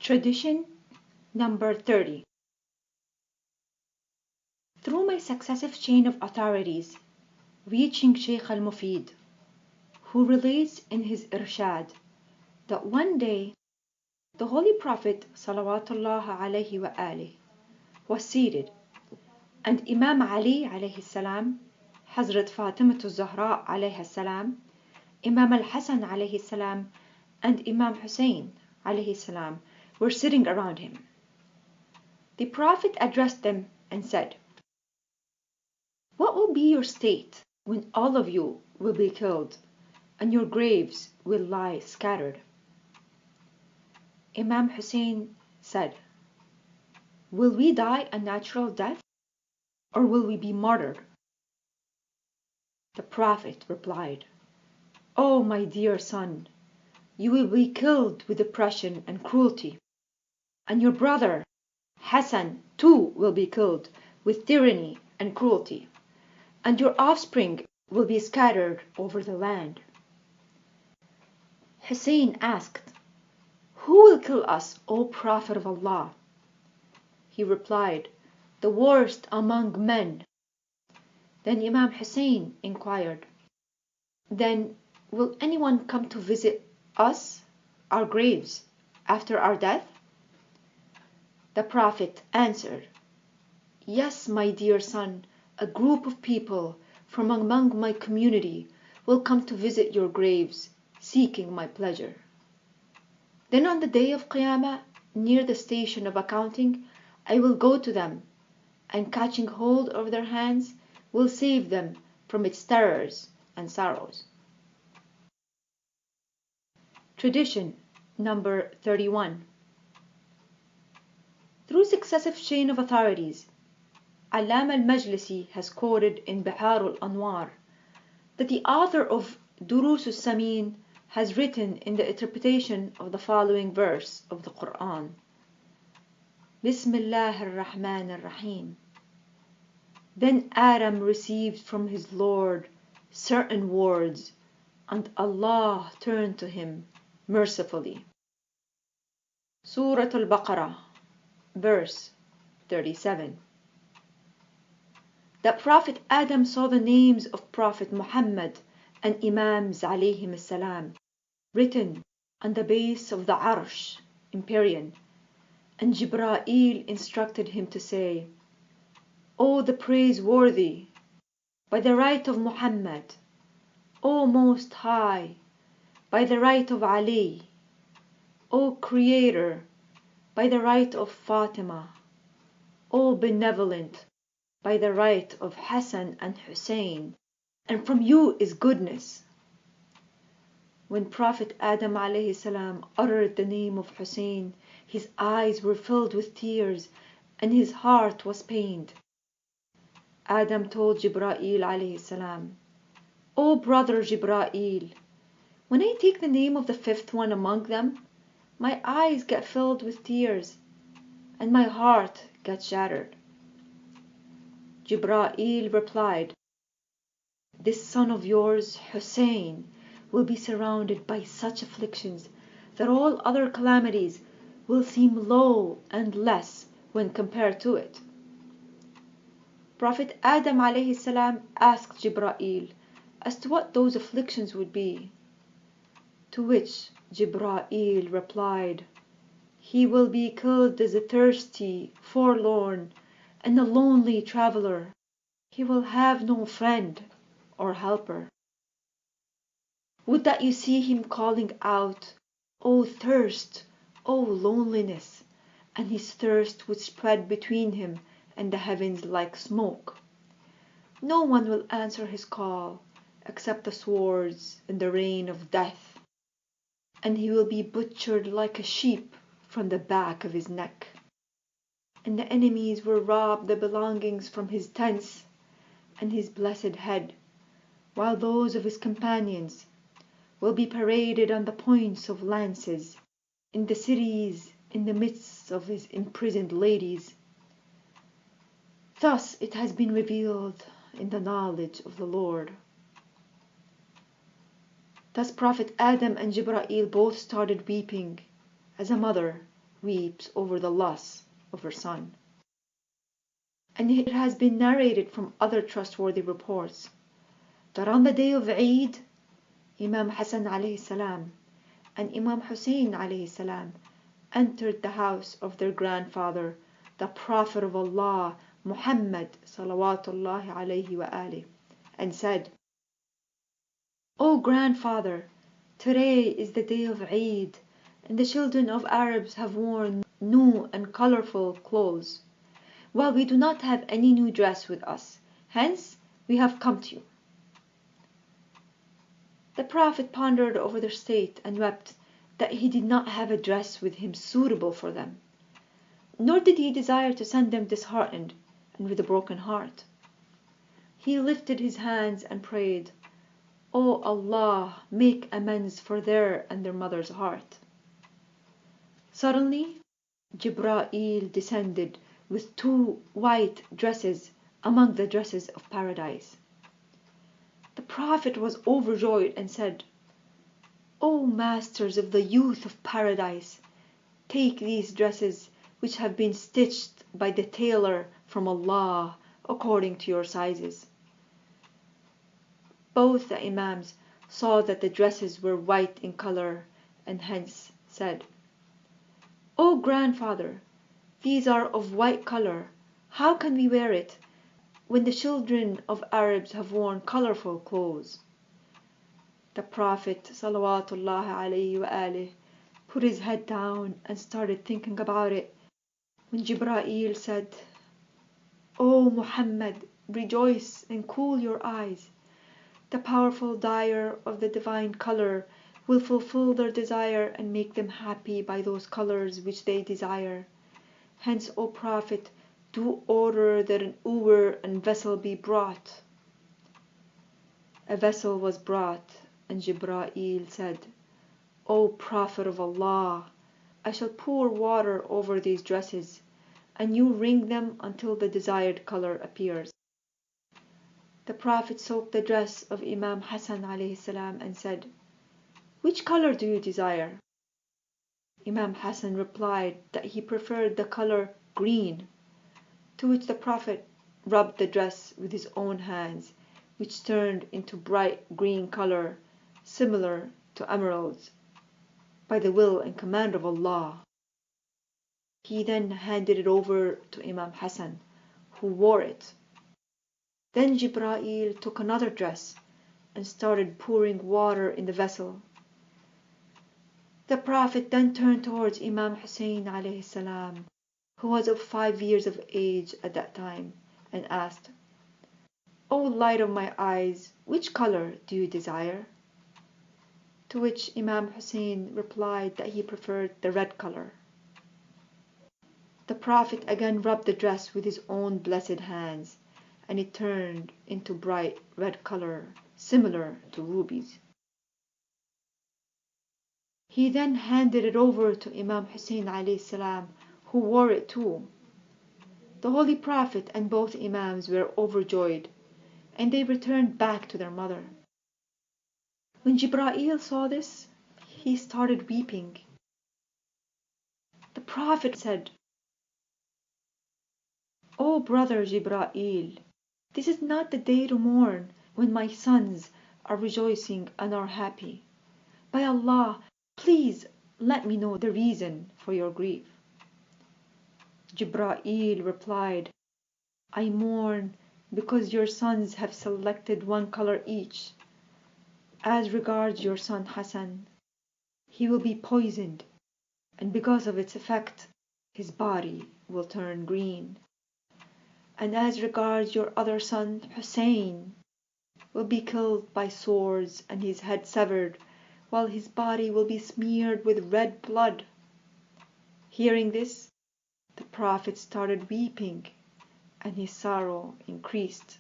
Tradition number 30. Through my successive chain of authorities, reaching Shaykh al-Mufid, who relates in his Irshad that one day the Holy Prophet salawatullah alayhi wa alih was seated, and Imam Ali alayhi salam, Hazrat Fatimah al-Zahra alayhi salam, Imam al-Hasan alayhi salam, and Imam Hussein alayhi salam were sitting around him. The Prophet addressed them and said, "What will be your state when all of you will be killed and your graves will lie scattered?" Imam Hussein said, "Will we die a natural death, or will we be martyred?" The Prophet replied, "Oh my dear son, you will be killed with oppression and cruelty, and your brother Hassan too will be killed with tyranny and cruelty, and your offspring will be scattered over the land." Hussein asked, "Who will kill us, O Prophet of Allah?" He replied, "The worst among men." Then Imam Hussein inquired, "Then will anyone come to visit us, our graves, after our death?" The Prophet answered, "Yes, my dear son, a group of people from among my community will come to visit your graves, seeking my pleasure. Then on the day of Qiyamah, near the station of accounting, I will go to them, and catching hold of their hands, will save them from its terrors and sorrows." Tradition number 31. Through successive chain of authorities, Allama al-Majlisi has quoted in Bihar al-Anwar that the author of Durus al-Samin has written in the interpretation of the following verse of the Quran: Bismillah ar-Rahman ar-Rahim. Then Adam received from his Lord certain words, and Allah turned to him mercifully. Surah Al-Baqarah, verse 37. That Prophet Adam saw the names of Prophet Muhammad and Imams alayhim salam written on the base of the Arsh, Empyrean, and Jibra'il instructed him to say, "O the praiseworthy, by the right of Muhammad, O Most High, by the right of Ali, O Creator, by the right of Fatima, O Benevolent, by the right of Hassan and Hussein, and from you is goodness." When Prophet Adam alayhi salam uttered the name of Hussein, his eyes were filled with tears and his heart was pained. Adam told Jibra'il alayhi salam, "O brother Jibra'il, when I take the name of the fifth one among them, my eyes get filled with tears and my heart gets shattered." Jibra'il replied, "This son of yours, Hussein, will be surrounded by such afflictions that all other calamities will seem low and less when compared to it." Prophet Adam alayhi salam asked Jibra'il as to what those afflictions would be, to which Jibra'il replied, "He will be killed as a thirsty, forlorn, and a lonely traveler. He will have no friend or helper. Would that you see him calling out, 'O thirst, O loneliness,' and his thirst would spread between him and the heavens like smoke. No one will answer his call except the swords and the rain of death, and he will be butchered like a sheep from the back of his neck. And the enemies will rob the belongings from his tents and his blessed head, while those of his companions will be paraded on the points of lances in the cities in the midst of his imprisoned ladies. Thus it has been revealed in the knowledge of the Lord." Thus Prophet Adam and Jibra'il both started weeping, as a mother weeps over the loss of her son. And it has been narrated from other trustworthy reports that on the day of Eid, Imam Hassan alayhi salam and Imam Hussein alayhi salam entered the house of their grandfather, the Prophet of Allah, Muhammad salawatullahi alayhi wa alihi, and said, "O grandfather, today is the day of Eid, and the children of Arabs have worn new and colorful clothes, while we do not have any new dress with us. Hence, we have come to you." The Prophet pondered over their state and wept that he did not have a dress with him suitable for them, nor did he desire to send them disheartened and with a broken heart. He lifted his hands and prayed, "O Allah, make amends for their and their mother's heart." Suddenly, Jibra'il descended with 2 white dresses among the dresses of paradise. The Prophet was overjoyed and said, "O masters of the youth of paradise, take these dresses which have been stitched by the tailor from Allah according to your sizes." Both the Imams saw that the dresses were white in color and hence said, "O grandfather, these are of white color. How can we wear it when the children of Arabs have worn colorful clothes?" The Prophet salawatullahi alayhi wa alihi put his head down and started thinking about it, when Jibra'il said, "O Muhammad, rejoice and cool your eyes. The powerful dyer of the divine color will fulfill their desire and make them happy by those colors which they desire. Hence, O Prophet, do order that an ewer and vessel be brought." A vessel was brought, and Jibra'il said, "O Prophet of Allah, I shall pour water over these dresses, and you wring them until the desired color appears." The Prophet soaked the dress of Imam Hassan alayhi salam and said, "Which color do you desire?" Imam Hassan replied that he preferred the color green, to which the Prophet rubbed the dress with his own hands, which turned into bright green color, similar to emeralds, by the will and command of Allah. He then handed it over to Imam Hassan, who wore it. Then Jibra'il took another dress and started pouring water in the vessel. The Prophet then turned towards Imam Hussein alayhi salam, who was of 5 years of age at that time, and asked, "O light of my eyes, which color do you desire?" To which Imam Hussein replied that he preferred the red color. The Prophet again rubbed the dress with his own blessed hands, and it turned into bright red color, similar to rubies. He then handed it over to Imam Hussein alayhi salam, who wore it too. The Holy Prophet and both Imams were overjoyed, and they returned back to their mother. When Jibra'il saw this, he started weeping. The Prophet said, "O brother Jibra'il, this is not the day to mourn when my sons are rejoicing and are happy. By Allah, please let me know the reason for your grief." Jibra'il replied, "I mourn because your sons have selected one color each. As regards your son Hassan, he will be poisoned, and because of its effect, his body will turn green. And as regards your other son Hussein, will be killed by swords and his head severed, while his body will be smeared with red blood." Hearing this, the Prophet started weeping, and his sorrow increased.